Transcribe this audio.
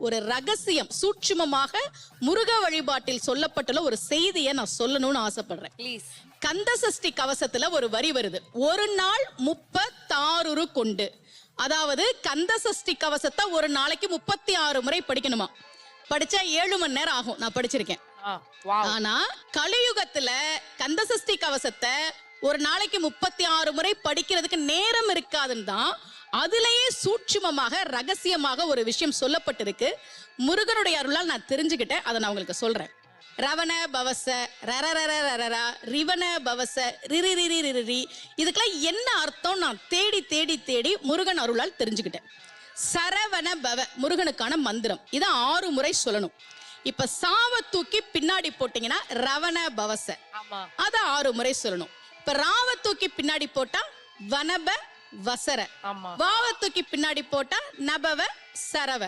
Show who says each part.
Speaker 1: ஒரு ரகசியம் சூட்சுமமாக முருக வழிபாட்டில் சொல்லப்பட்டுள்ள ஒரு செய்தியை நான் சொல்லணும்னு ஆசைப்படுறேன். கந்த சஷ்டி கவசத்துல ஒரு வரி வருது, ஒரு நாள் 36 கொண்டு. அதாவது கந்த சஷ்டி கவசத்தை ஒரு நாளைக்கு 36 முறை படிக்கணுமா. படிச்சா 7 மணி நேரம் ஆகும். நான் படிச்சிருக்கேன். ஆனா கலியுகத்துல கந்த சஷ்டி கவசத்தை ஒரு நாளைக்கு 36 முறை படிக்கிறதுக்கு நேரம் இருக்காதுன்னு தான் அதுலயே சூட்சுமமாக ரகசியமாக ஒரு விஷயம் சொல்லப்பட்டிருக்கு. முருகனுடைய அருளால் நான் தெரிஞ்சுக்கிட்டேன். அதை நான் உங்களுக்கு சொல்றேன். ரவண பவச ரரரரரரரா ரிவண பவச ரிரிரிரிரிரி, இதுக்கெல்லாம் என்ன அர்த்தம் நான் தேடி தேடி தேடி முருகன் அருளால் தெரிஞ்சுக்கிட்டேன். சரவண பவ முருகனுக்கான மந்திரம், இதை 6 முறை சொல்லணும். இப்ப சாவ தூக்கி பின்னாடி போட்டீங்கன்னா ரவண பவச, அத 6 முறை சொல்லணும். இப்ப ராவ தூக்கி பின்னாடி போட்டா வனப வசர, வாவ தூக்கி பின்னாடி போட்டா நபவ சரவ.